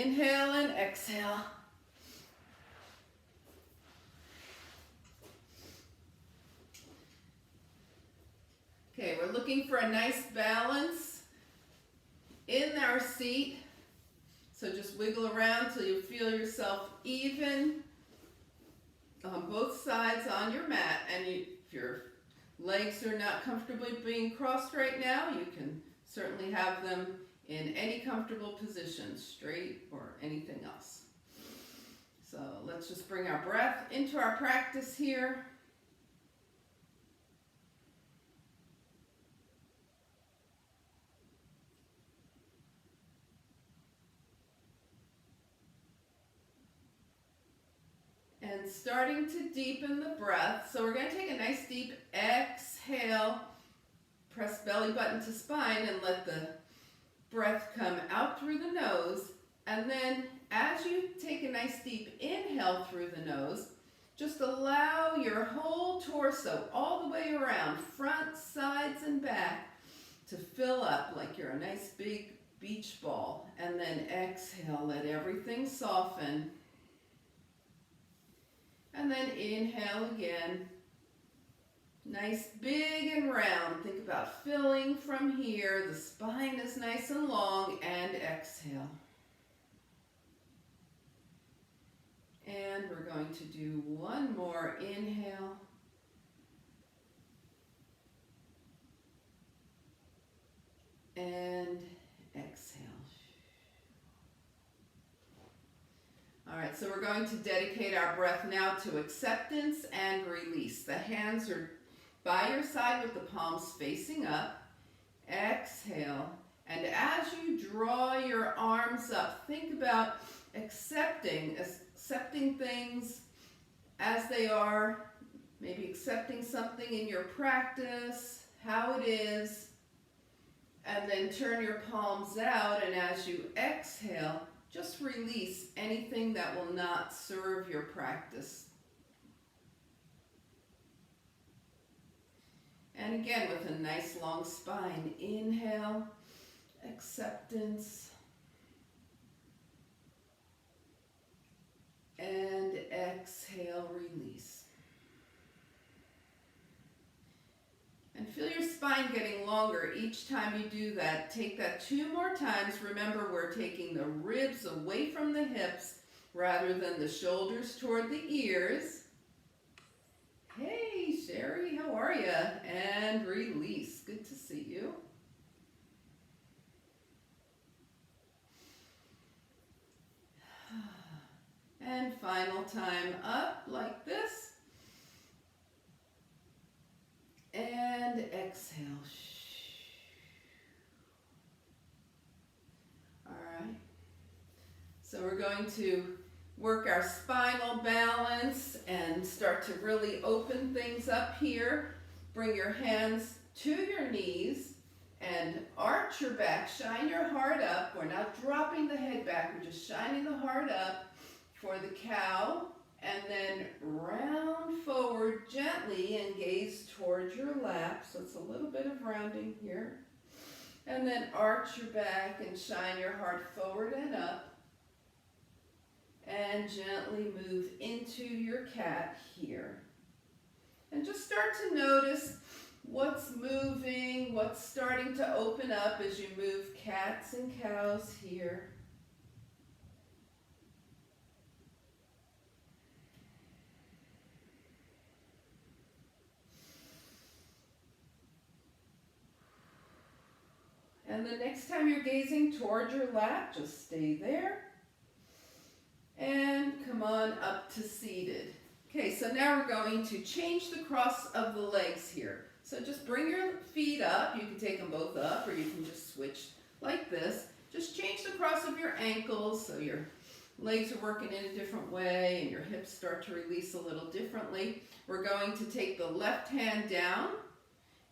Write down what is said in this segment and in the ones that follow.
Inhale and exhale. Okay, we're looking for a nice balance in our seat. So just wiggle around till you feel yourself even on both sides on your mat. And if your legs are not comfortably being crossed right now, you can certainly have them in any comfortable position, straight or anything else. So let's just bring our breath into our practice here. And starting to deepen the breath. So we're going to take a nice deep exhale, press belly button to spine and let the breath come out through the nose. And then as you take a nice deep inhale through the nose, just allow your whole torso all the way around, front, sides, and back, to fill up like you're a nice big beach ball. And then exhale, let everything soften. And then inhale again. Nice, big and round. Think about filling from here. The spine is nice and long. And exhale. And we're going to do one more inhale. And exhale. All right, so we're going to dedicate our breath now to acceptance and release. The hands are by your side with the palms facing up. Exhale. And as you draw your arms up, think about accepting things as they are, maybe accepting something in your practice, how it is, and then turn your palms out, and as you exhale, just release anything that will not serve your practice. And again, with a nice long spine, inhale, acceptance, and exhale, release. And feel your spine getting longer each time you do that. Take that 2 more times. Remember, we're taking the ribs away from the hips rather than the shoulders toward the ears. Hey, Sherry, how are you? And release. Good to see you. And final time up like this. And exhale. All right. So we're going to work our spinal balance and start to really open things up here. Bring your hands to your knees and arch your back. Shine your heart up. We're not dropping the head back. We're just shining the heart up for the cow. And then round forward gently and gaze towards your lap. So it's a little bit of rounding here. And then arch your back and shine your heart forward and up. And gently move into your cat here. And just start to notice what's moving, what's starting to open up as you move cats and cows here. And the next time you're gazing toward your lap, just stay there. And come on up to seated. Okay, so now we're going to change the cross of the legs here. So just bring your feet up. You can take them both up, or you can just switch like this. Just change the cross of your ankles so your legs are working in a different way and your hips start to release a little differently. We're going to take the left hand down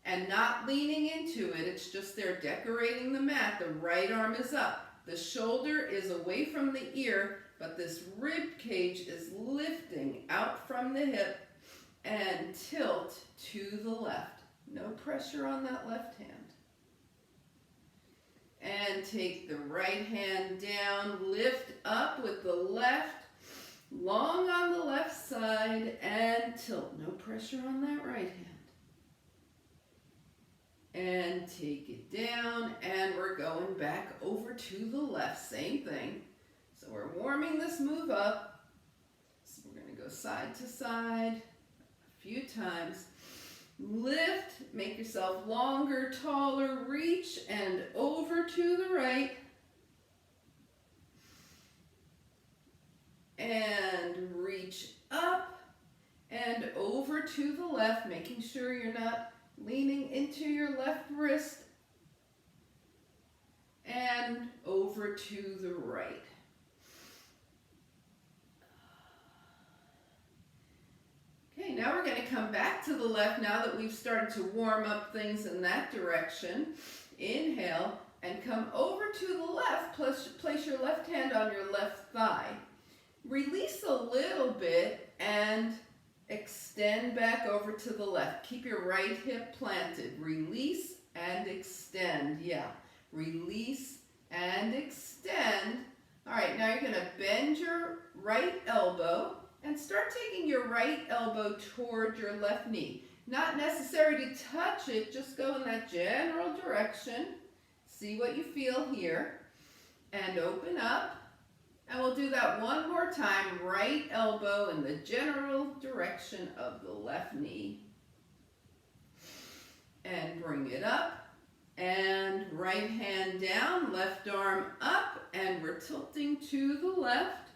and not leaning into it. It's just there decorating the mat. The right arm is up. The shoulder is away from the ear, but this rib cage is lifting out from the hip and tilt to the left. No pressure on that left hand. And take the right hand down, lift up with the left, long on the left side, and tilt. No pressure on that right hand. And take it down, and we're going back over to the left. Same thing. So we're warming this move up. So we're going to go side to side a few times. Lift, make yourself longer, taller, reach, and over to the right. And reach up and over to the left, making sure you're not leaning into your left wrist. And over to the right. Okay, now we're going to come back to the left now that we've started to warm up things in that direction. Inhale and come over to the left. Place your left hand on your left thigh. Release a little bit and extend back over to the left. Keep your right hip planted. Release and extend. Yeah, release and extend. All right, now you're going to bend your right elbow and start taking your right elbow toward your left knee. Not necessary to touch it, just go in that general direction. See what you feel here. And open up. And we'll do that one more time. Right elbow in the general direction of the left knee. And bring it up. And right hand down, left arm up, and we're tilting to the left.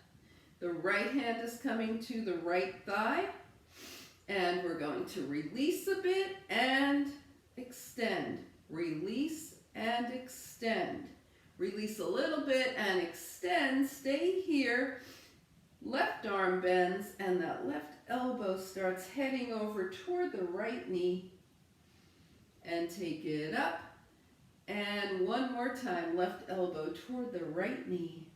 The right hand is coming to the right thigh, and we're going to release a bit and extend. Release and extend. Release a little bit and extend. Stay here. Left arm bends, and that left elbow starts heading over toward the right knee. And take it up. And one more time, left elbow toward the right knee.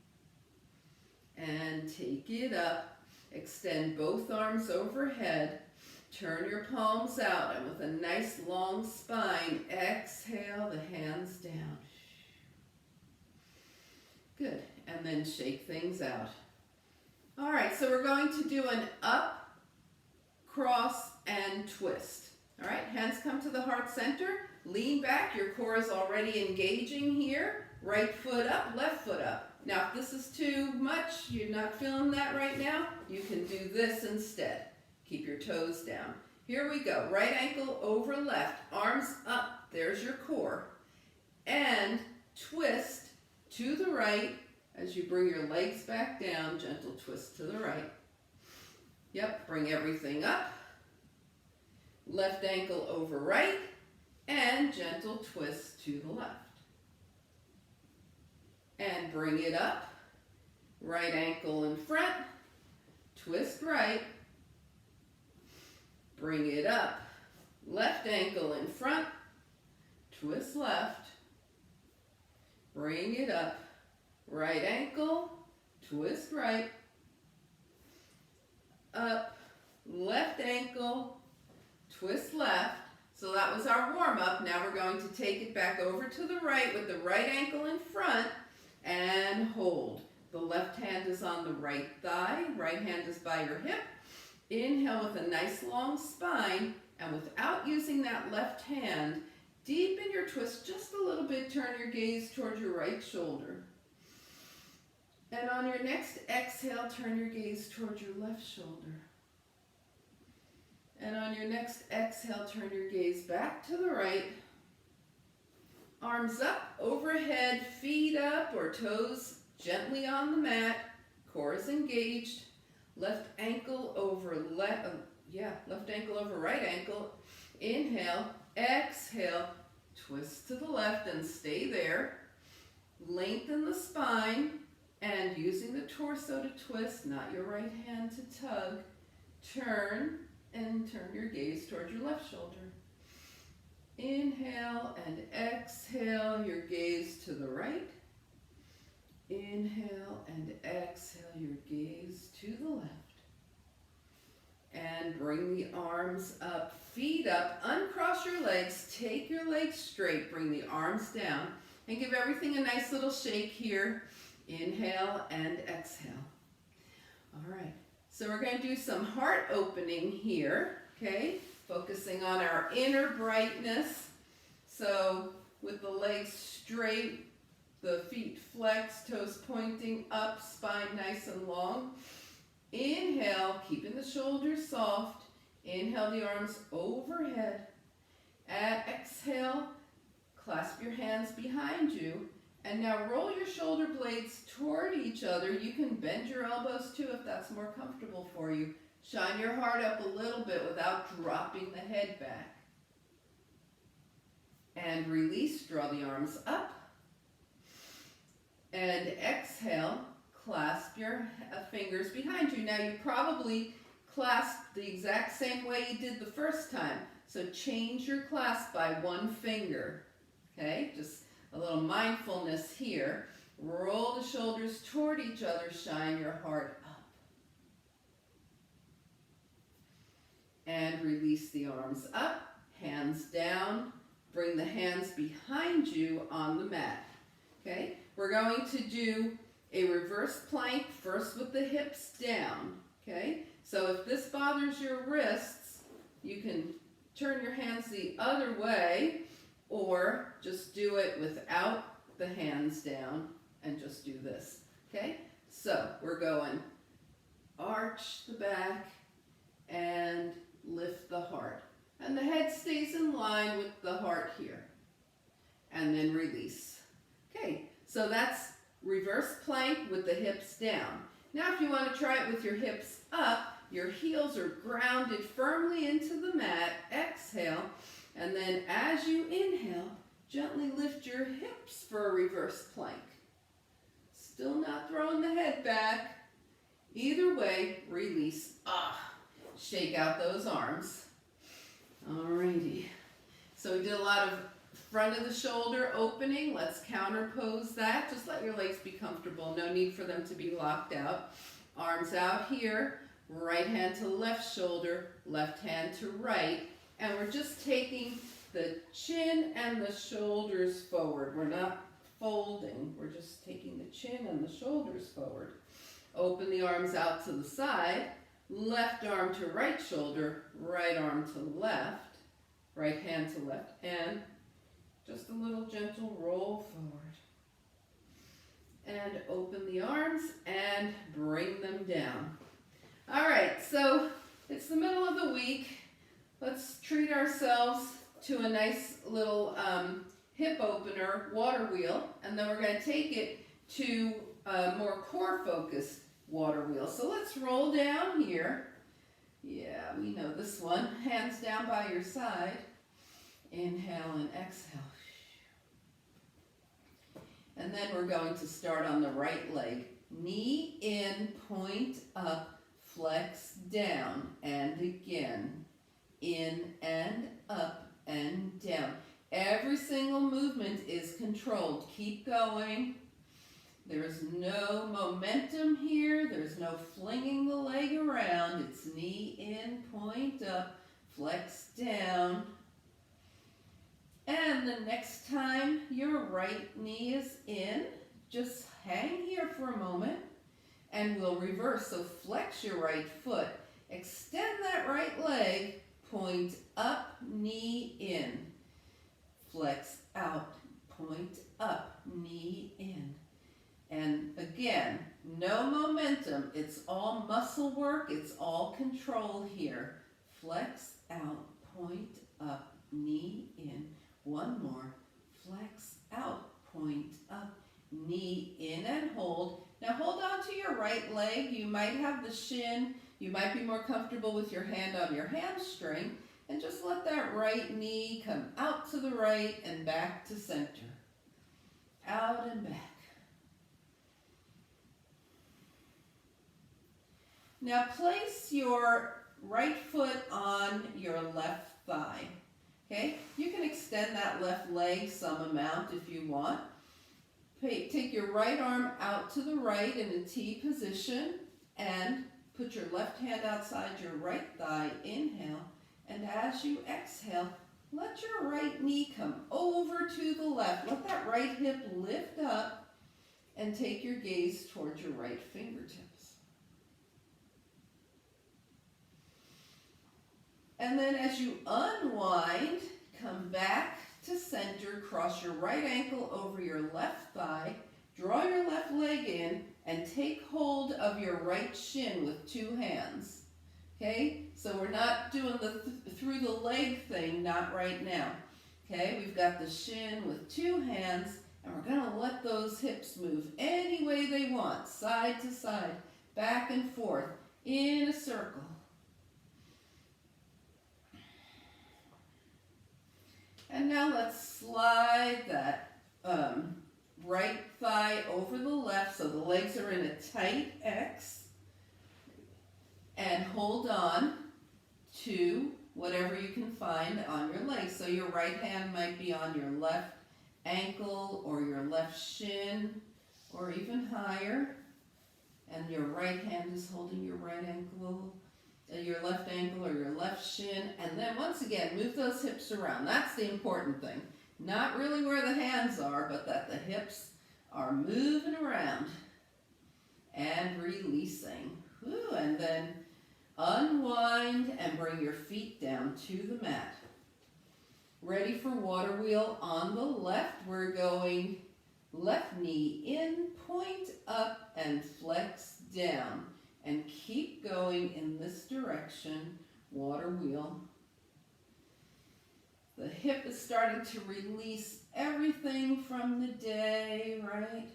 And take it up. Extend both arms overhead. Turn your palms out, and with a nice long spine, exhale the hands down. Good. And then shake things out. All right, so we're going to do an up, cross, and twist. All right, hands come to the heart center. Lean back. Your core is already engaging here. Right foot up, left foot up. Now, if this is too much, you're not feeling that right now, you can do this instead. Keep your toes down. Here we go. Right ankle over left. Arms up. There's your core. And twist to the right as you bring your legs back down. Gentle twist to the right. Yep, bring everything up. Left ankle over right. And gentle twist to the left. And bring it up. Right ankle in front. Twist right. Bring it up. Left ankle in front. Twist left. Bring it up. Right ankle. Twist right. Up. Left ankle. Twist left. So that was our warm-up. Now we're going to take it back over to the right with the right ankle in front and hold. The left hand is on the right thigh. Right hand is by your hip. Inhale with a nice long spine, and without using that left hand, deepen your twist just a little bit. Turn your gaze toward your right shoulder. And on your next exhale, turn your gaze toward your left shoulder. And on your next exhale, turn your gaze back to the right. Arms up, overhead, feet up or toes gently on the mat. Core is engaged. Left ankle over left ankle over right ankle. Inhale, exhale, twist to the left and stay there. Lengthen the spine and using the torso to twist, not your right hand to tug. Turn and turn your gaze towards your left shoulder. Inhale and exhale, your gaze to the right. Inhale and exhale, your gaze to the left. And bring the arms up, feet up, uncross your legs, take your legs straight, bring the arms down. And give everything a nice little shake here. Inhale and exhale. All right, so we're going to do some heart opening here, okay? Focusing on our inner brightness. So with the legs straight, the feet flexed, toes pointing up, spine nice and long. Inhale, keeping the shoulders soft. Inhale the arms overhead. Exhale, clasp your hands behind you. And now roll your shoulder blades toward each other. You can bend your elbows too if that's more comfortable for you. Shine your heart up a little bit without dropping the head back. And release, draw the arms up. And exhale, clasp your fingers behind you. Now you probably clasped the exact same way you did the first time. So change your clasp by one finger. Okay, just a little mindfulness here. Roll the shoulders toward each other, shine your heart up. And release the arms up, hands down. Bring the hands behind you on the mat. Okay, we're going to do a reverse plank first with the hips down. Okay, so if this bothers your wrists, you can turn your hands the other way or just do it without the hands down and just do this. Okay, so we're going arch the back and lift the heart. And the head stays in line with the heart here. And then release. Okay, so that's reverse plank with the hips down. Now if you want to try it with your hips up, your heels are grounded firmly into the mat. Exhale. And then as you inhale, gently lift your hips for a reverse plank. Still not throwing the head back. Either way, release. Shake out those arms. Alrighty. So we did a lot of front of the shoulder opening. Let's counterpose that. Just let your legs be comfortable. No need for them to be locked out. Arms out here. Right hand to left shoulder. Left hand to right. And we're just taking the chin and the shoulders forward. We're not folding. We're just taking the chin and the shoulders forward. Open the arms out to the side. Left arm to right shoulder, right arm to left, right hand to left, and just a little gentle roll forward. And open the arms and bring them down. All right, so it's the middle of the week. Let's treat ourselves to a nice little hip opener water wheel, and then we're going to take it to a more core focused water wheel. So let's roll down here. Yeah, we know this one. Hands down by your side. Inhale and exhale. And then we're going to start on the right leg. Knee in, point up, flex down, and again. In and up and down. Every single movement is controlled. Keep going. There's no momentum here. There's no flinging the leg around. It's knee in, point up, flex down. And the next time your right knee is in, just hang here for a moment and we'll reverse. So flex your right foot. Extend that right leg, point up, knee in. Flex out, point up, knee in. And again, no momentum. It's all muscle work. It's all control here. Flex out, point up, knee in. One more. Flex out, point up, knee in and hold. Now hold on to your right leg. You might have the shin. You might be more comfortable with your hand on your hamstring. And just let that right knee come out to the right and back to center. Out and back. Now place your right foot on your left thigh. Okay, you can extend that left leg some amount if you want. Take your right arm out to the right in a T position and put your left hand outside your right thigh. Inhale, and as you exhale, let your right knee come over to the left. Let that right hip lift up and take your gaze towards your right fingertips. And then as you unwind, come back to center, cross your right ankle over your left thigh, draw your left leg in, and take hold of your right shin with two hands. Okay, so we're not doing the through the leg thing, not right now. Okay, we've got the shin with two hands, and we're going to let those hips move any way they want, side to side, back and forth, in a circle. And now let's slide that right thigh over the left so the legs are in a tight X. And hold on to whatever you can find on your legs. So your right hand might be on your left ankle or your left shin or even higher. And your right hand is holding your right ankle, your left ankle or your left shin. And then once again, move those hips around. That's the important thing. Not really where the hands are, but that the hips are moving around and releasing. Whew, and then unwind and bring your feet down to the mat. Ready for water wheel on the left. We're going left knee in, point up, and flex down. And keep going in this direction, water wheel. The hip is starting to release everything from the day, right?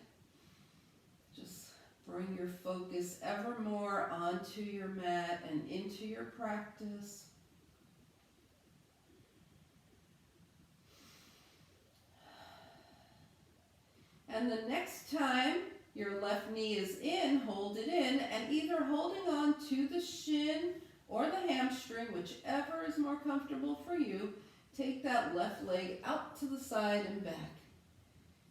Bring your focus ever more onto your mat and into your practice. And the next time your left knee is in, hold it in, and either holding on to the shin or the hamstring, whichever is more comfortable for you, take that left leg out to the side and back.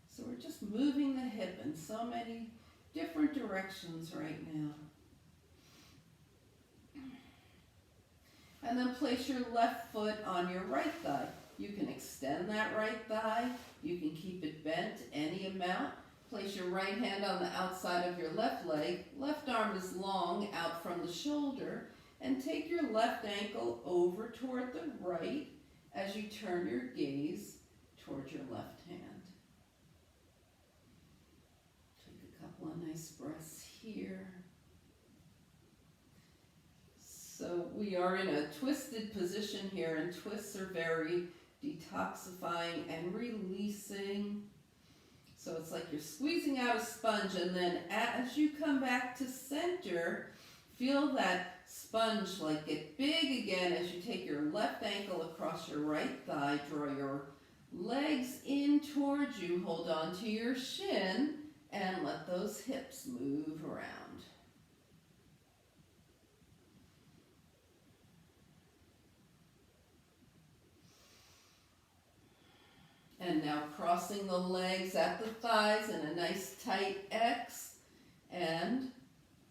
So we're just moving the hip in so many different directions right now. And then place your left foot on your right thigh. You can extend that right thigh. You can keep it bent any amount. Place your right hand on the outside of your left leg. Left arm is long out from the shoulder. And take your left ankle over toward the right as you turn your gaze towards your left hand. One nice breath here. So we are in a twisted position here, and twists are very detoxifying and releasing. So it's like you're squeezing out a sponge, and then as you come back to center, feel that sponge like get big again as you take your left ankle across your right thigh, draw your legs in towards you, hold on to your shin, and let those hips move around. And now crossing the legs at the thighs in a nice tight X and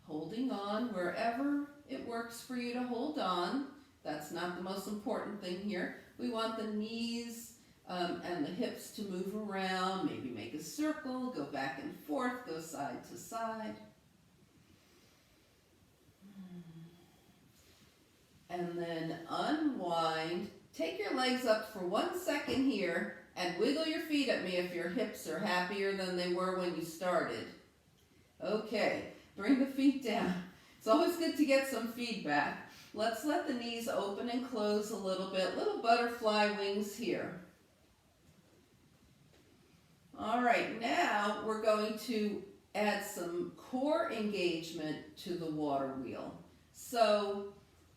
holding on wherever it works for you to hold on. That's not the most important thing here. We want the knees and the hips to move around, maybe make a circle, go back and forth, go side to side. And then unwind. Take your legs up for 1 second here and wiggle your feet at me if your hips are happier than they were when you started. Okay, bring the feet down. It's always good to get some feedback. Let's let the knees open and close a little bit. Little butterfly wings here. All right, now we're going to add some core engagement to the water wheel. So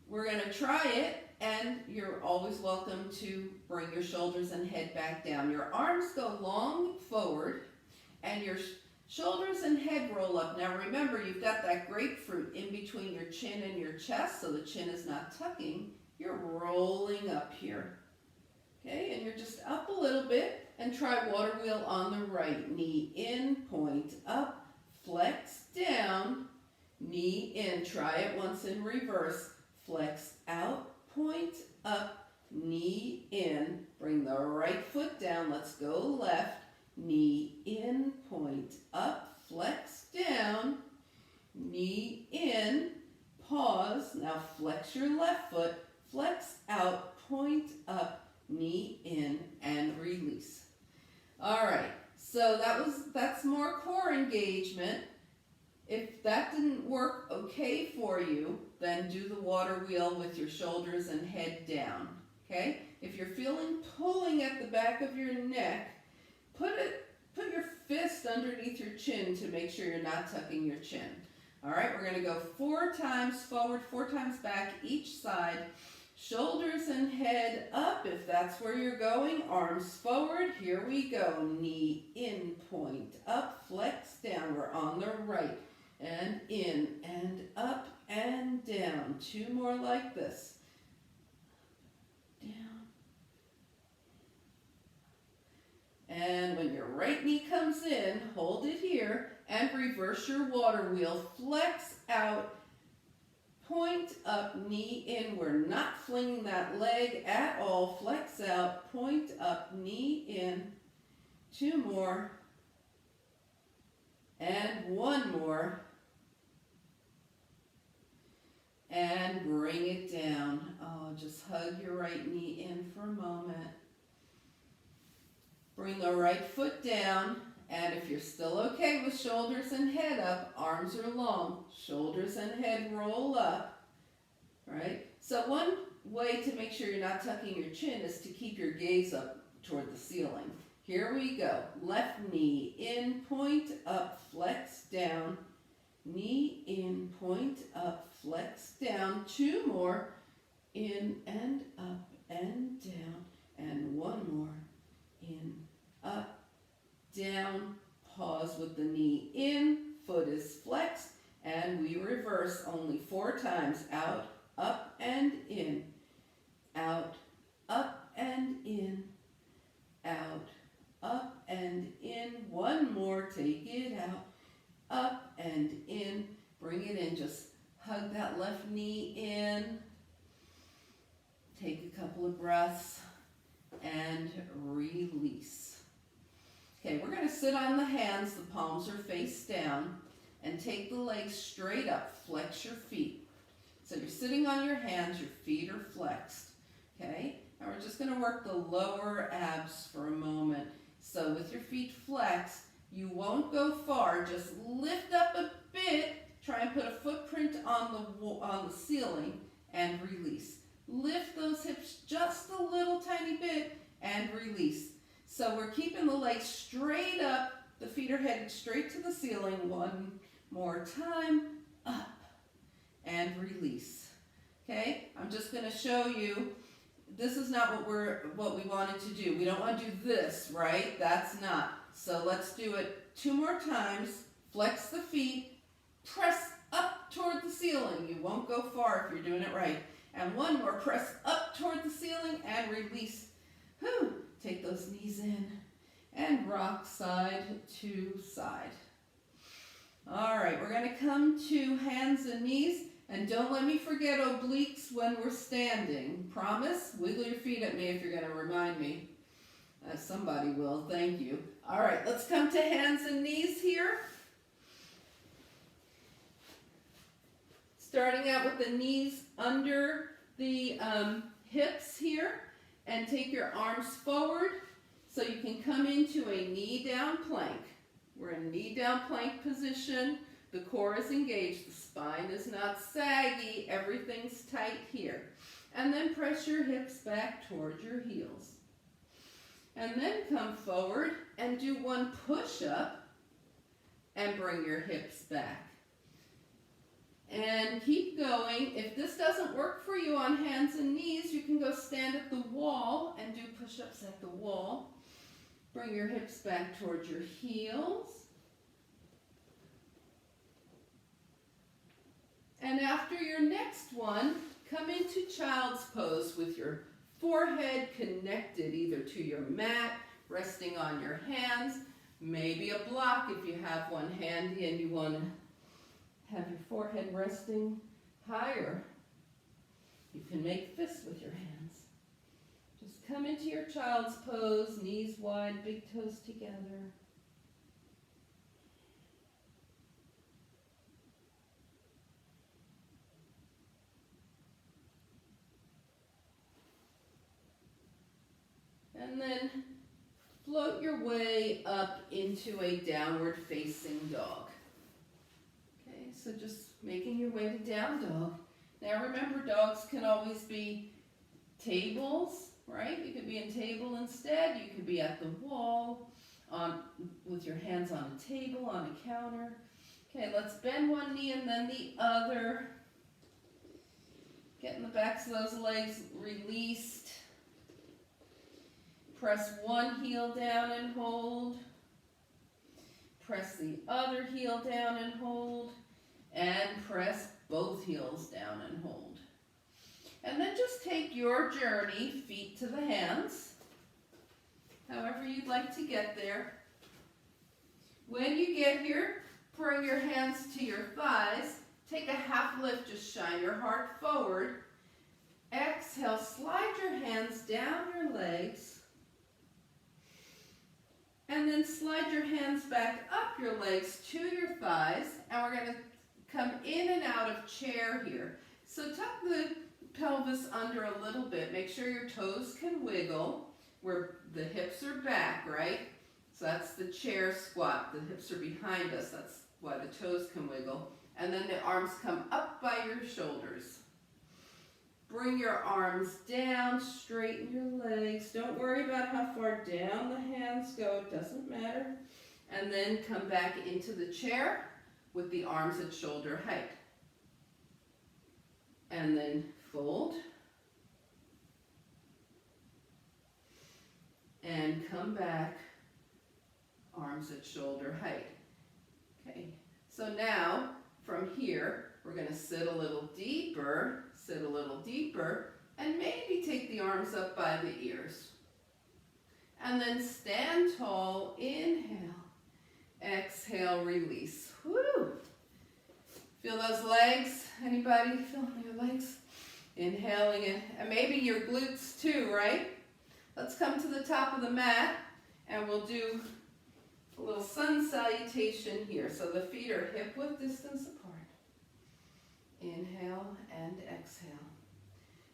we're going to try it, and you're always welcome to bring your shoulders and head back down. Your arms go long forward, and your shoulders and head roll up. Now remember, you've got that grapefruit in between your chin and your chest, so the chin is not tucking. You're rolling up here. Okay, and you're just up a little bit. And try water wheel on the right. Knee in, point up, flex down, knee in. Try it once in reverse. Flex out, point up, knee in. Bring the right foot down. Let's go left. Knee in, point up, flex down. Knee in, pause. Now flex your left foot. Flex out, point up, knee in, and release. All right, so that's more core engagement. If that didn't work okay for you, then do the water wheel with your shoulders and head down, okay? If you're feeling pulling at the back of your neck, put your fist underneath your chin to make sure you're not tucking your chin. All right, we're gonna go 4 times forward, 4 times back each side. Shoulders and head up if that's where you're going. Arms forward. Here we go. Knee in, point up, flex down. We're on the right. And in and up and down. 2 more like this. Down. And when your right knee comes in, hold it here and reverse your water wheel. Flex out. Point up, knee in. We're not flinging that leg at all. Flex out, point up, knee in. 2 more. And 1 more. And bring it down. Oh, just hug your right knee in for a moment. Bring the right foot down. And if you're still okay with shoulders and head up, arms are long, shoulders and head roll up, right? So one way to make sure you're not tucking your chin is to keep your gaze up toward the ceiling. Here we go. Left knee in, point up, flex down. Knee in, point up, flex down. 2 more. In and up and down. And 1 more. In, up, down, pause with the knee in, foot is flexed, and we reverse only 4 times. Out, up and in, out, up and in, out, up and in. 1 more, take it out, up and in, bring it in, just hug that left knee in, take a couple of breaths, and release. Okay, we're going to sit on the hands, the palms are face down, and take the legs straight up, flex your feet. So you're sitting on your hands, your feet are flexed, okay? Now we're just going to work the lower abs for a moment. So with your feet flexed, you won't go far, just lift up a bit, try and put a footprint on the ceiling, and release. Lift those hips just a little tiny bit, and release. So we're keeping the legs straight up, the feet are headed straight to the ceiling. 1 more time, up, and release. Okay, I'm just going to show you, this is not what we wanted to do. We don't want to do this, right? That's not. So let's do it 2 more times. Flex the feet, press up toward the ceiling. You won't go far if you're doing it right. And 1 more, press up toward the ceiling and release. Whew. Take those knees in and rock side to side. All right, we're going to come to hands and knees, and don't let me forget obliques when we're standing. Promise? Wiggle your feet at me if you're going to remind me. Somebody will, thank you. All right, let's come to hands and knees here. Starting out with the knees under the hips here. And take your arms forward so you can come into a knee down plank. We're in knee down plank position. The core is engaged. The spine is not saggy. Everything's tight here. And then press your hips back toward your heels. And then come forward and do 1 push-up and bring your hips back. And keep going. If this doesn't work for you on hands and knees, you can go stand at the wall and do push-ups at the wall. Bring your hips back towards your heels. And after your next one, come into child's pose with your forehead connected either to your mat, resting on your hands, maybe a block if you have one handy and you want to have your forehead resting higher. You can make fists with your hands. Just come into your child's pose, knees wide, big toes together. And then float your way up into a downward facing dog. Okay, so just making your way to down dog. Now remember, dogs can always be tables, right? You could be in table instead. You could be at the wall, with your hands on a table, on a counter. Okay, let's bend one knee and then the other. Getting the backs of those legs released. Press one heel down and hold. Press the other heel down and hold. And press both heels down and hold. And then just take your journey, feet to the hands, however you'd like to get there. When you get here, bring your hands to your thighs. Take a half lift, just shine your heart forward. Exhale, slide your hands down your legs. And then slide your hands back up your legs to your thighs. And we're going to come in and out of chair here. So tuck the pelvis under a little bit. Make sure your toes can wiggle where the hips are back, right? So that's the chair squat. The hips are behind us. That's why the toes can wiggle. And then the arms come up by your shoulders. Bring your arms down, straighten your legs. Don't worry about how far down the hands go, it doesn't matter. And then come back into the chair with the arms at shoulder height. And then fold. And come back, arms at shoulder height. Okay, so now from here, we're going to sit a little deeper, and maybe take the arms up by the ears. And then stand tall, inhale, exhale, release. Woo! Feel those legs? Anybody feel your legs? Inhaling it, and maybe your glutes too, right? Let's come to the top of the mat, and we'll do a little sun salutation here. So the feet are hip-width distance apart. Inhale and exhale.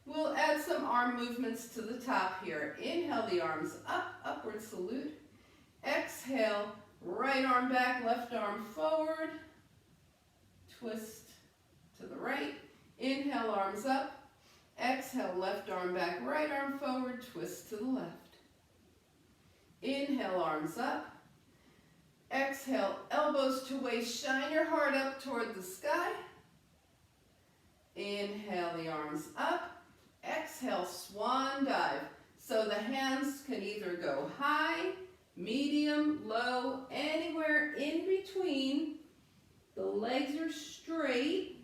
We'll add some arm movements to the top here. Inhale the arms up, upward salute. Exhale, right arm back, left arm forward. Twist to the right. Inhale, arms up. Exhale, left arm back, right arm forward. Twist to the left. Inhale, arms up. Exhale, elbows to waist. Shine your heart up toward the sky. Inhale the arms up. Exhale, swan dive. So the hands can either go high, medium, low, anywhere in between. The legs are straight.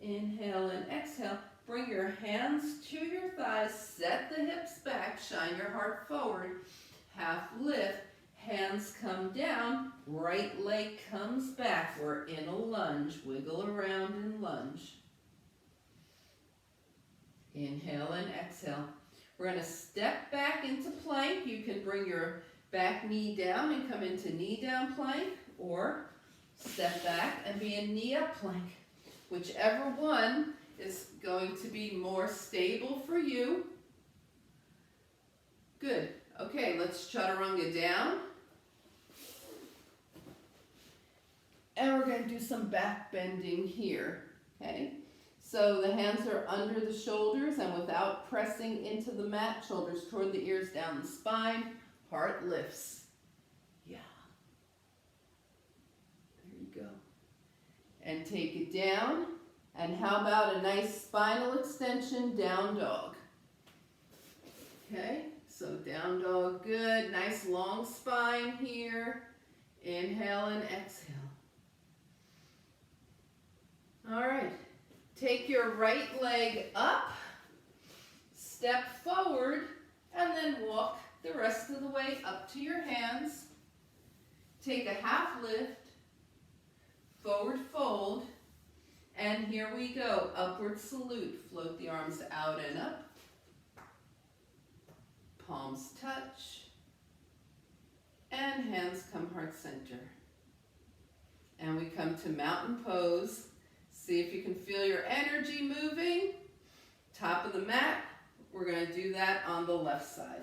Inhale and exhale. Bring your hands to your thighs. Set the hips back. Shine your heart forward. Half lift. Hands come down. Right leg comes back. We're in a lunge. Wiggle around in lunge. Inhale and exhale. We're going to step back into plank. You can bring your back knee down and come into knee down plank, or step back and be in knee up plank. Whichever one is going to be more stable for you. Good. Okay, let's chaturanga down. And we're going to do some back bending here. Okay? So the hands are under the shoulders, and without pressing into the mat, shoulders toward the ears, down the spine, heart lifts. Yeah. There you go. And take it down. And how about a nice spinal extension, down dog? Okay, so down dog, good. Nice long spine here. Inhale and exhale. All right. Take your right leg up, step forward, and then walk the rest of the way up to your hands. Take a half lift, forward fold, and here we go. Upward salute. Float the arms out and up. palms touch, and hands come heart center. And we come to mountain pose. See if you can feel your energy moving. Top of the mat, we're going to do that on the left side.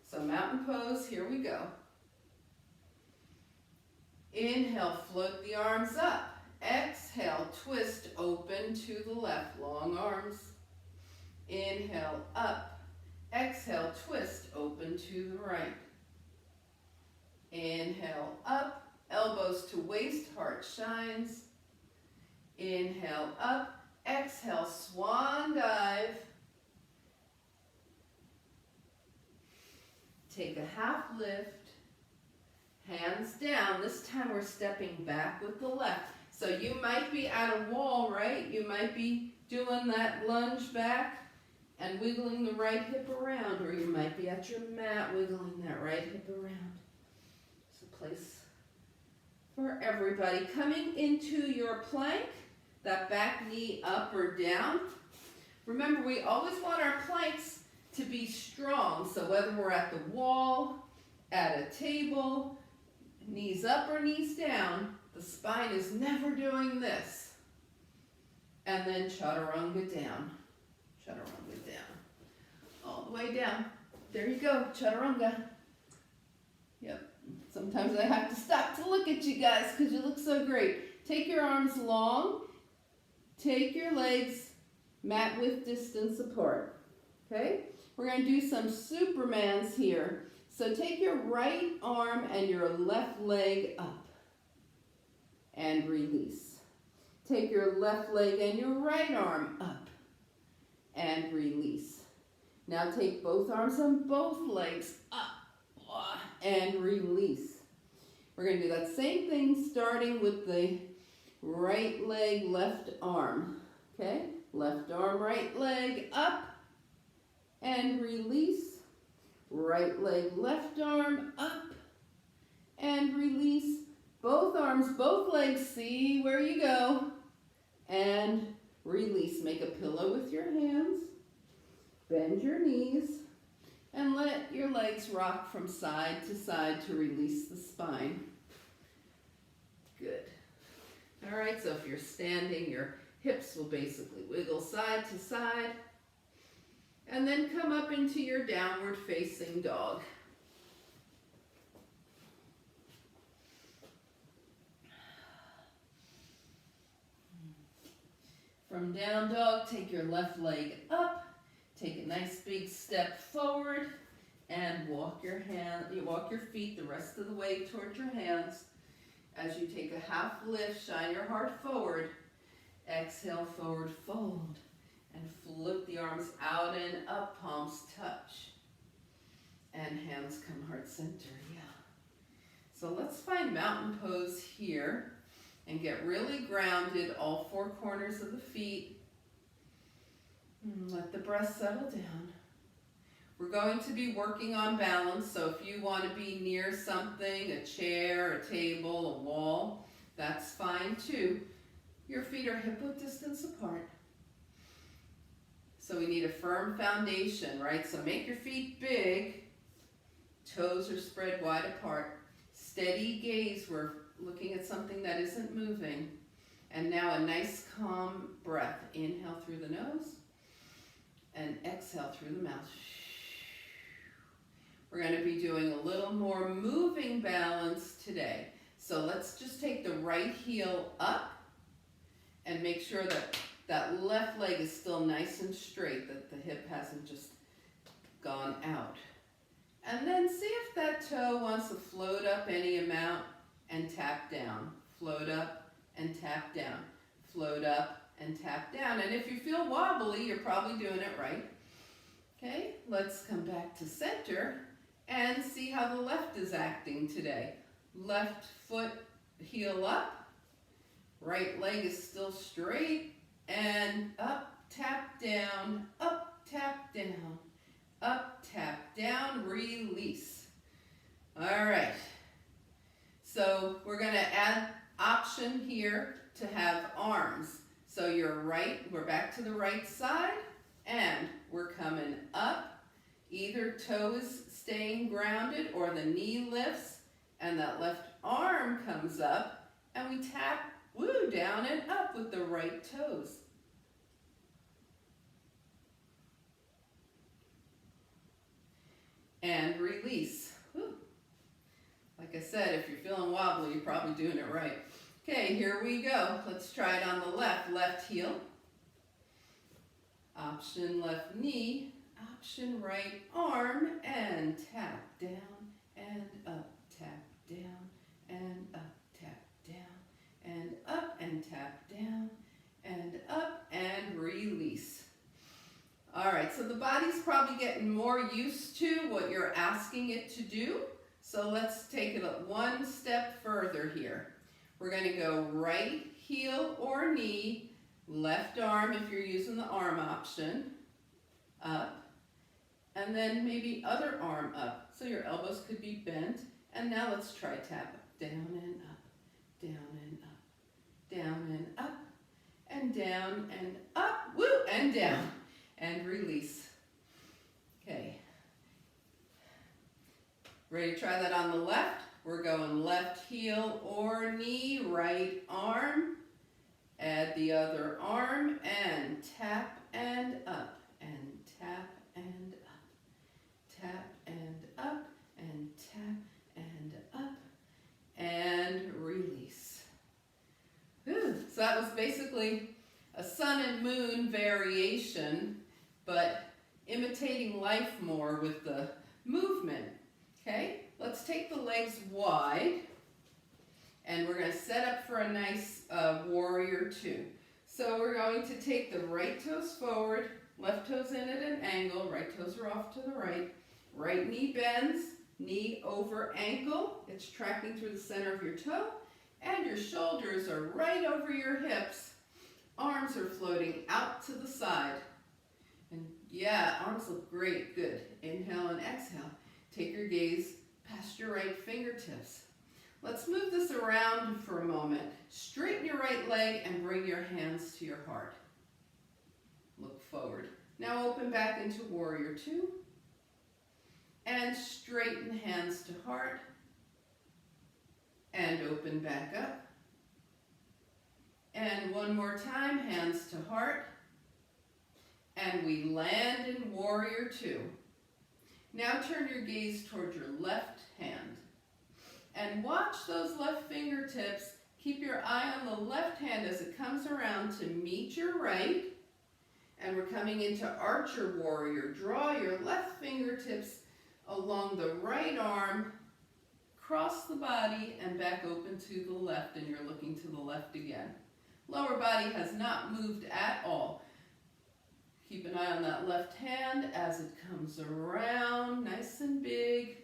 So mountain pose, here we go. Inhale, float the arms up. Exhale, twist, open to the left, long arms. Inhale, up. Exhale, twist, open to the right. Inhale, up, elbows to waist, heart shines. Inhale, up. Exhale, swan dive. Take a half lift. Hands down. This time we're stepping back with the left. So you might be at a wall, right? You might be doing that lunge back and wiggling the right hip around, or you might be at your mat wiggling that right hip around. It's a place for everybody. Coming into your plank, that back knee up or down. Remember, we always want our planks to be strong. So whether we're at the wall, at a table, knees up or knees down, the spine is never doing this. And then Chaturanga down. Chaturanga down. All the way down. There you go, Chaturanga. Yep. Sometimes I have to stop to look at you guys because you look so great. Take your arms long. Take your legs mat width distance apart. Okay? We're going to do some Supermans here. So take your right arm and your left leg up and release. Take your left leg and your right arm up and release. Now take both arms and both legs up and release. We're going to do that same thing starting with the right leg, left arm. Okay? Left arm, right leg up and release. Right leg, left arm up and release. Both arms, both legs, see where you go. And release. Make a pillow with your hands. Bend your knees. And let your legs rock from side to release the spine. Good. All right, so if you're standing, your hips will basically wiggle side to side. And then come up into your downward facing dog. From down dog, take your left leg up. Take a nice big step forward and walk your feet the rest of the way towards your hands. As you take a half lift, shine your heart forward. Exhale, forward fold. And flip the arms out and up, palms touch. And hands come heart center, yeah. So let's find mountain pose here and get really grounded, all four corners of the feet. Let the breath settle down. We're going to be working on balance, so if you want to be near something, a chair, a table, a wall, that's fine too. Your feet are hip-width distance apart. So we need a firm foundation, right? So make your feet big. Toes are spread wide apart. Steady gaze. We're looking at something that isn't moving. And now a nice calm breath. Inhale through the nose and exhale through the mouth. We're going to be doing a little more moving balance today. So let's just take the right heel up and make sure that that left leg is still nice and straight, that the hip hasn't just gone out. And then see if that toe wants to float up any amount and tap down. Float up and tap down. Float up and tap down. And if you feel wobbly, you're probably doing it right. Okay, let's come back to center and see how the left is acting today. Left foot, heel up. Right leg is still straight. And up, tap down, up, tap down, up, tap down, release. All right. So we're going to add option here to have arms. So you're right, we're back to the right side, and we're coming up Either toe is staying grounded or the knee lifts and that left arm comes up and we tap, woo, down and up with the right toes. And release. Woo. Like I said, if you're feeling wobbly, you're probably doing it right. Okay, here we go. Let's try it on the left. Left heel. Option left knee. Option right arm. And tap down and up. Tap down and up. Tap down and up. And tap down and up. And release. All right, so the body's probably getting more used to what you're asking it to do. So let's take it one step further here. We're going to go right heel or knee, left arm if you're using the arm option, up, and then maybe other arm up. So your elbows could be bent. And now let's try tap down and up, down and up, down and up, and down and up, woo, and down. And release. Okay. Ready to try that on the left? We're going left heel or knee, right arm. Add the other arm and tap and up. And tap and up. Tap and up. And tap and up. And release. Whew. So that was basically a sun and moon variation, but imitating life more with the movement. Okay, let's take the legs wide, and we're going to set up for a nice warrior two. So we're going to take the right toes forward, left toes in at an angle, right toes are off to the right. Right knee bends, knee over ankle, it's tracking through the center of your toe, and your shoulders are right over your hips. Arms are floating out to the side. And yeah, arms look great. Good. Inhale and exhale. Take your gaze past your right fingertips. Let's move this around for a moment. Straighten your right leg and bring your hands to your heart. Look forward. Now open back into warrior two. And straighten hands to heart. And open back up. And one more time, hands to heart. And we land in warrior two. Now turn your gaze toward your left hand. And watch those left fingertips. Keep your eye on the left hand as it comes around to meet your right. And we're coming into archer warrior. Draw your left fingertips along the right arm, cross the body, and back open to the left, and you're looking to the left again. Lower body has not moved at all. Keep an eye on that left hand as it comes around, nice and big,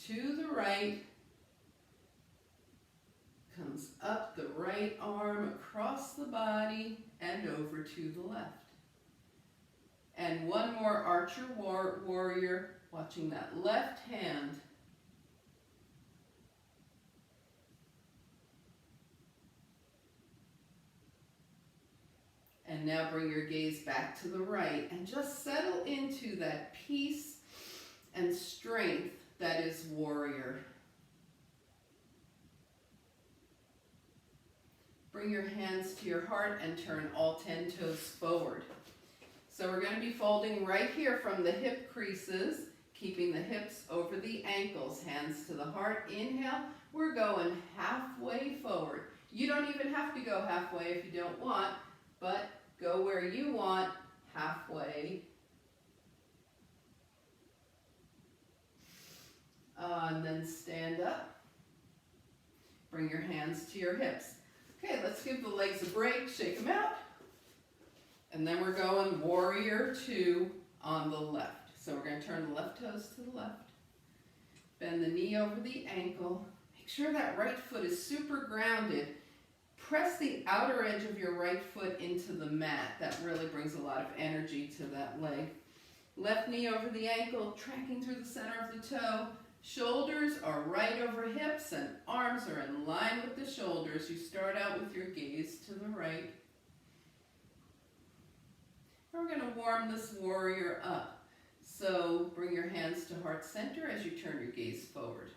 to the right, comes up the right arm, across the body, and over to the left. And one more archer warrior, watching that left hand. And now bring your gaze back to the right and just settle into that peace and strength that is warrior. Bring your hands to your heart and turn all 10 toes forward. So we're going to be folding right here from the hip creases, keeping the hips over the ankles, hands to the heart. Inhale, we're going halfway forward. You don't even have to go halfway if you don't want, but go where you want, halfway. And then stand up. Bring your hands to your hips. Okay, let's give the legs a break, shake them out. And then we're going warrior two on the left. So we're going to turn the left toes to the left. Bend the knee over the ankle. Make sure that right foot is super grounded. Press the outer edge of your right foot into the mat. That really brings a lot of energy to that leg. Left knee over the ankle, tracking through the center of the toe. Shoulders are right over hips and arms are in line with the shoulders. You start out with your gaze to the right. We're going to warm this warrior up. So bring your hands to heart center as you turn your gaze forward.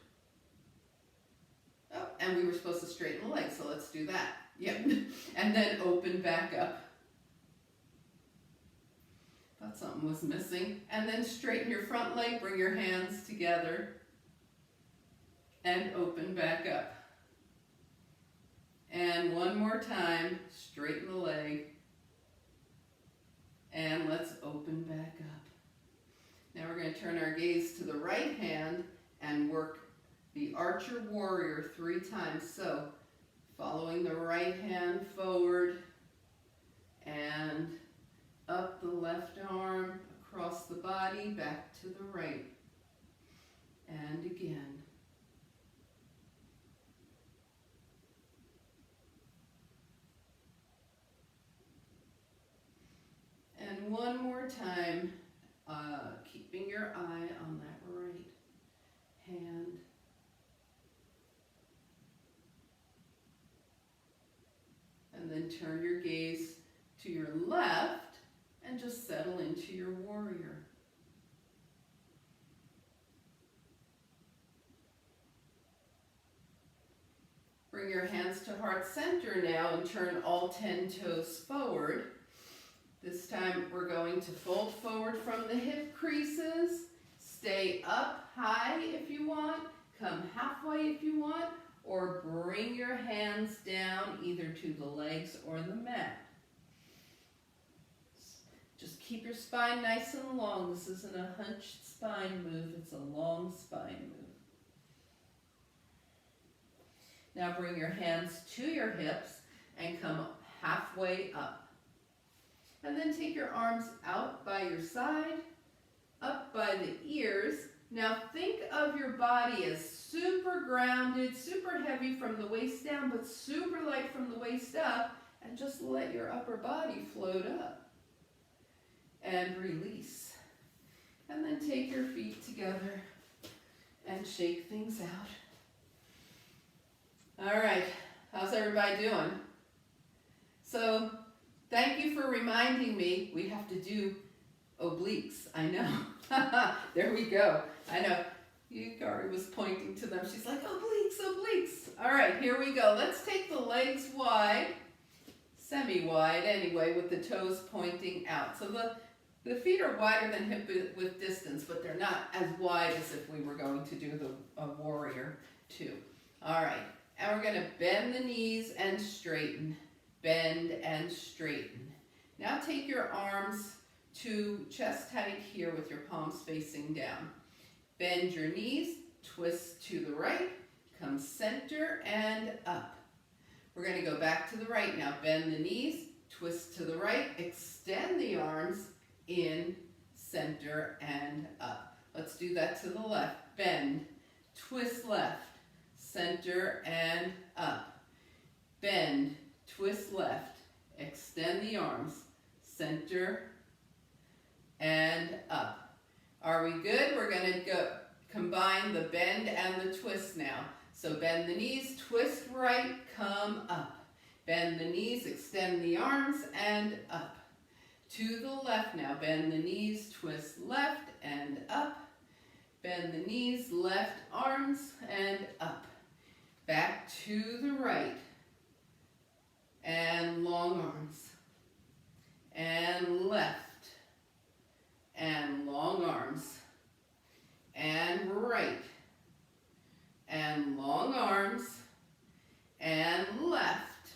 Oh, and we were supposed to straighten the legs, so let's do that. Yep. And then open back up. Thought something was missing. And then straighten your front leg, bring your hands together, and open back up. And one more time, straighten the leg, and let's open back up. Now we're going to turn our gaze to the right hand and work the Archer Warrior 3 times. So, following the right hand forward and up the left arm, across the body, back to the right. And again. And one more time, keeping your eye on that right hand. And then turn your gaze to your left and just settle into your warrior. Bring your hands to heart center now and turn all 10 toes forward. This time we're going to fold forward from the hip creases, stay up high if you want, come halfway if you want, or bring your hands down either to the legs or the mat. Just keep your spine nice and long. This isn't a hunched spine move, it's a long spine move. Now bring your hands to your hips and come halfway up. And then take your arms out by your side, up by the ears. Now think of your body as super grounded, super heavy from the waist down, but super light from the waist up, and just let your upper body float up. And release. And then take your feet together and shake things out. All right, how's everybody doing? So, thank you for reminding me we have to do obliques. I know. There we go. I know. Yukari was pointing to them. She's like, obliques, obliques. All right, here we go. Let's take the legs wide, semi-wide anyway, with the toes pointing out. So the feet are wider than hip width distance, but they're not as wide as if we were going to do the warrior 2. All right, and we're going to bend the knees and straighten. Bend and straighten. Now take your arms to chest height here with your palms facing down. Bend your knees, twist to the right, come center and up. We're going to go back to the right now. Bend the knees, twist to the right, extend the arms, in, center, and up. Let's do that to the left. Bend, twist left, center, and up. Bend, twist left, extend the arms, center, and up. Are we good? We're going to go combine the bend and the twist now. So bend the knees, twist right, come up. Bend the knees, extend the arms, and up. To the left now. Bend the knees, twist left, and up. Bend the knees, left arms, and up. Back to the right. And long arms. And left. And long arms. And right. And long arms. And left.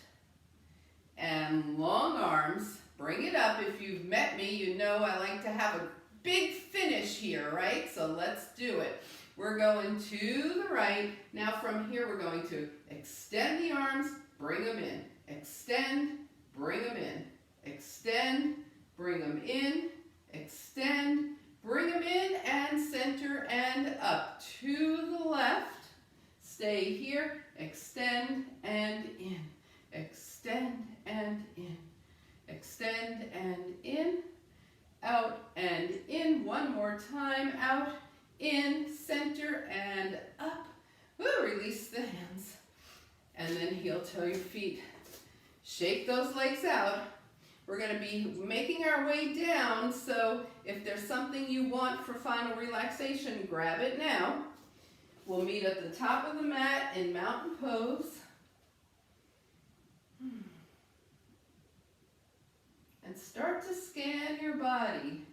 And long arms. Bring it up. If you've met me, you know I like to have a big finish here, right? So let's do it. We're going to the right. Now from here, we're going to extend the arms, bring them in. Extend, bring them in. Extend, bring them in. Extend, bring them in, and center and up. To the left. Stay here. Extend and in. Extend and in. Extend and in, out and in. One more time, out, in, center, and up. Woo, release the hands. And then heel toe your feet. Shake those legs out. We're going to be making our way down, so if there's something you want for final relaxation, grab it now. We'll meet at the top of the mat in mountain pose. And start to scan your body.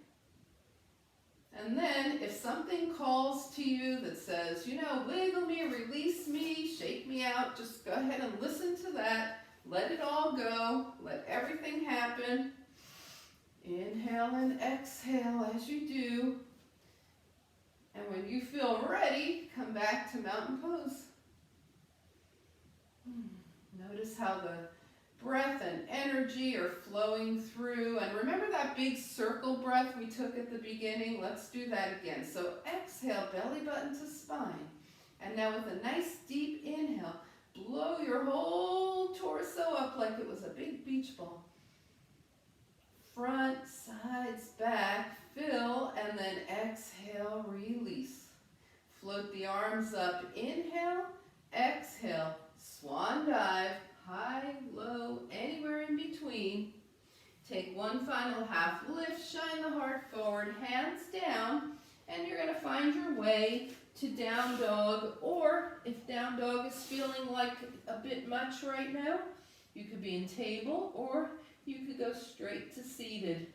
And then if something calls to you that says, you know, wiggle me, release me, shake me out, just go ahead and listen to that. Let it all go. Let everything happen. Inhale and exhale as you do. And when you feel ready, come back to mountain pose. Notice how the breath and energy are flowing through. And remember that big circle breath we took at the beginning? Let's do that again. So exhale, belly button to spine. And now with a nice deep inhale, blow your whole torso up like it was a big beach ball. Front, sides, back, fill, and then exhale, release. Float the arms up. Inhale, exhale, swan dive, high, low, anywhere in between. Take one final half lift, shine the heart forward, hands down, and you're going to find your way to down dog, or if down dog is feeling like a bit much right now, you could be in table, or you could go straight to seated.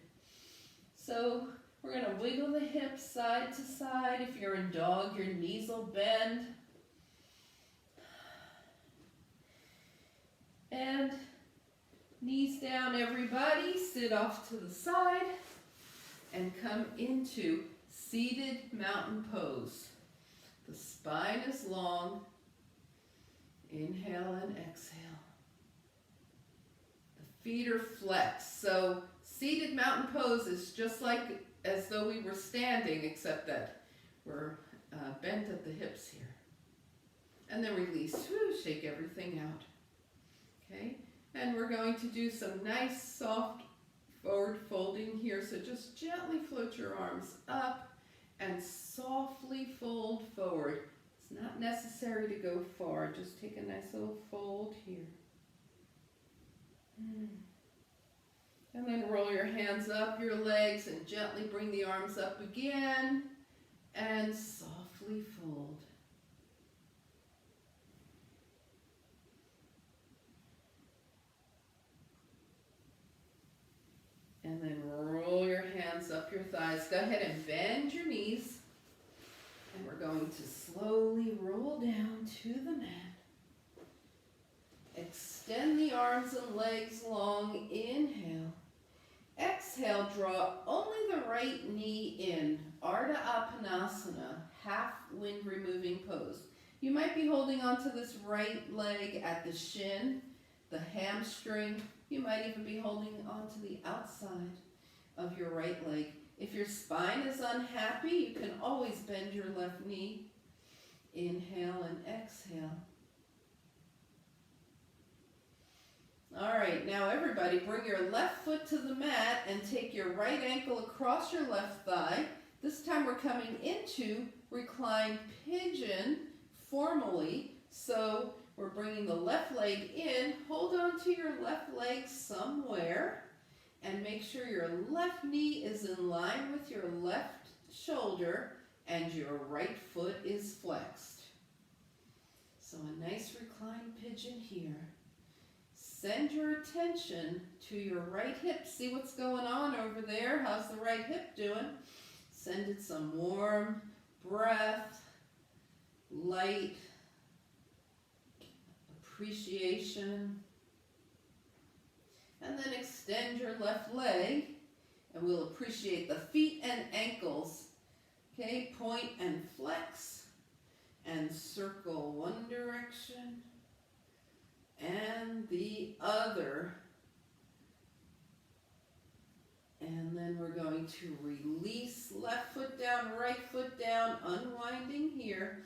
So we're going to wiggle the hips side to side. If you're in dog, your knees will bend. And knees down, everybody. Sit off to the side and come into seated mountain pose. The spine is long. Inhale and exhale. The feet are flexed. So seated mountain pose is just like as though we were standing, except that we're bent at the hips here. And then release. Whew, shake everything out. Okay, and we're going to do some nice soft forward folding here. So just gently float your arms up and softly fold forward. It's not necessary to go far. Just take a nice little fold here. And then roll your hands up your legs and gently bring the arms up again and softly fold. And then roll your hands up your thighs. Go ahead and bend your knees. And we're going to slowly roll down to the mat. Extend the arms and legs long. Inhale. Exhale, draw only the right knee in. Ardha Apanasana, half wind removing pose. You might be holding onto this right leg at the shin, the hamstring. You might even be holding onto the outside of your right leg. If your spine is unhappy, you can always bend your left knee. Inhale and exhale. All right, now everybody bring your left foot to the mat and take your right ankle across your left thigh. This time we're coming into Reclined Pigeon formally. So we're bringing the left leg in. Hold on to your left leg somewhere and make sure your left knee is in line with your left shoulder and your right foot is flexed. So a nice reclined pigeon here. Send your attention to your right hip. See what's going on over there. How's the right hip doing? Send it some warm breath, light appreciation. And then extend your left leg, and we'll appreciate the feet and ankles. Okay, point and flex, and circle one direction and the other. And then we're going to release left foot down, right foot down, unwinding here.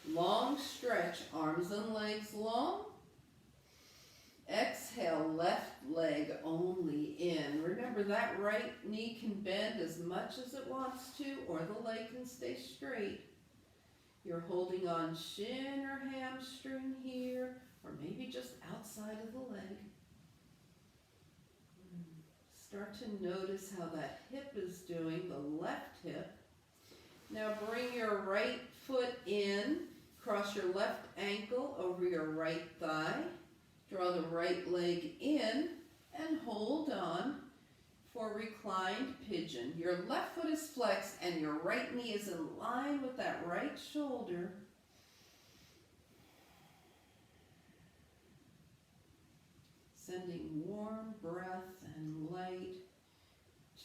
Long stretch, arms and legs long. Exhale, left leg only in. Remember that right knee can bend as much as it wants to, or the leg can stay straight. You're holding on shin or hamstring here, or maybe just outside of the leg. Start to notice how that hip is doing, the left hip. Now bring your right foot in, cross your left ankle over your right thigh. Draw the right leg in and hold on for reclined pigeon. Your left foot is flexed and your right knee is in line with that right shoulder. Sending warm breath and light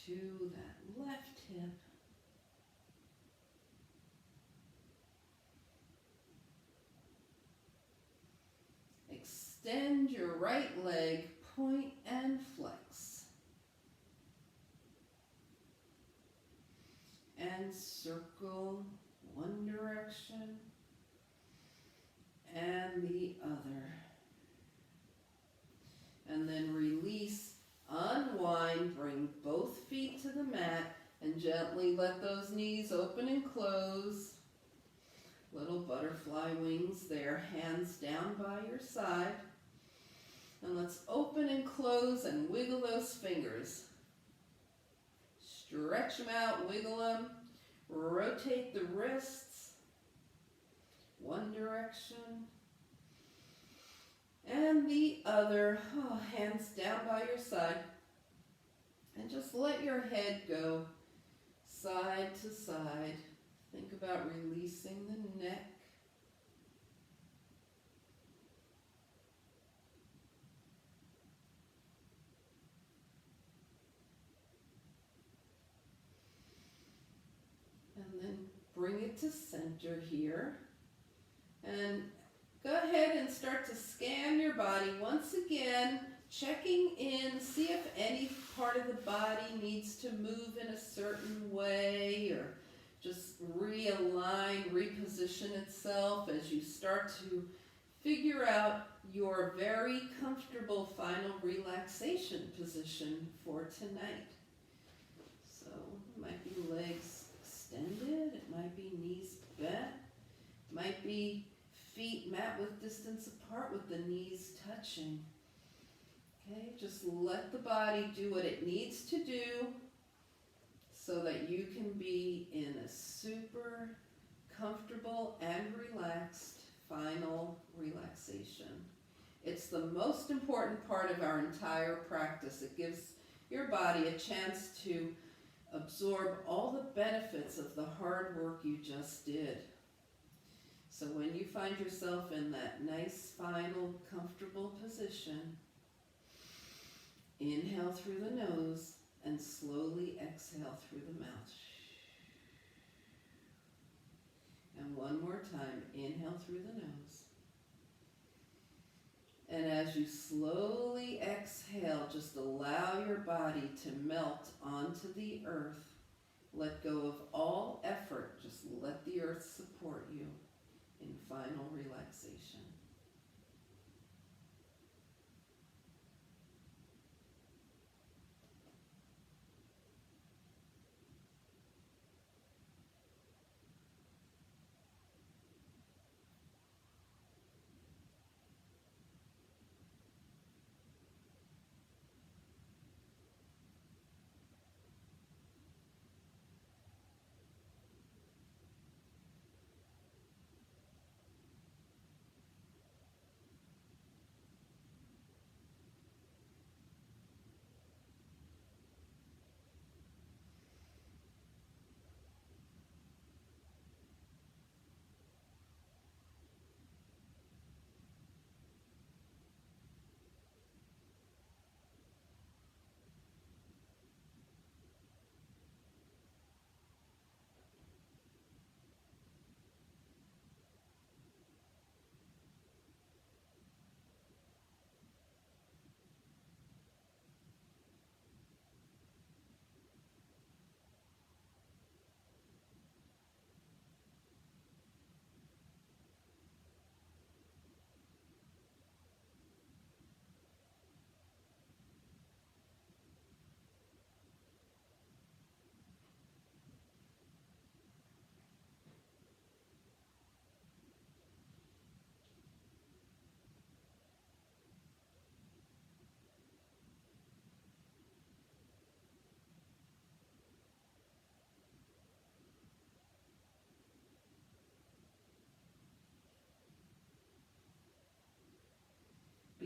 to that left hip. Extend your right leg, point and flex. And circle one direction and the other. And then release, unwind, bring both feet to the mat and gently let those knees open and close. Little butterfly wings there, hands down by your side. And let's open and close and wiggle those fingers. Stretch them out, wiggle them. Rotate the wrists. One direction. And the other, hands down by your side. And just let your head go side to side. Think about releasing the neck. And then bring it to center here. And go ahead and start to scan your body once again, checking in, see if any part of the body needs to move in a certain way or just realign, reposition itself as you start to figure out your very comfortable final relaxation position for tonight. So it might be legs extended, it might be knees bent, it might be feet mat width distance apart with the knees touching. Okay, just let the body do what it needs to do so that you can be in a super comfortable and relaxed final relaxation. It's the most important part of our entire practice. It gives your body a chance to absorb all the benefits of the hard work you just did. So when you find yourself in that nice, final, comfortable position, inhale through the nose and slowly exhale through the mouth. And one more time, inhale through the nose. And as you slowly exhale, just allow your body to melt onto the earth. Let go of all effort. Just let the earth support you in final relaxation.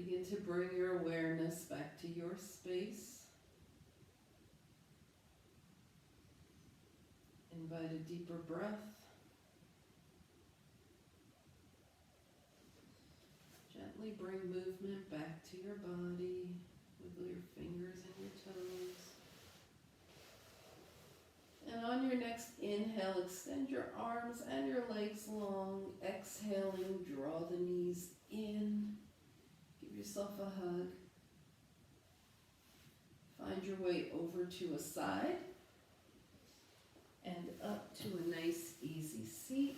Begin to bring your awareness back to your space. Invite a deeper breath. Gently bring movement back to your body. Wiggle your fingers and your toes. And on your next inhale, extend your arms and your legs long. Exhaling, draw the knees in. Give yourself a hug. Find your way over to a side and up to a nice, easy seat.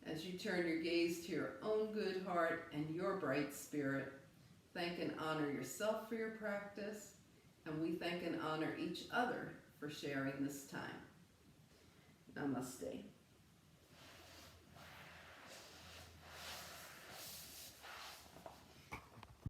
As you turn your gaze to your own good heart and your bright spirit, thank and honor yourself for your practice, and we thank and honor each other for sharing this time. Namaste.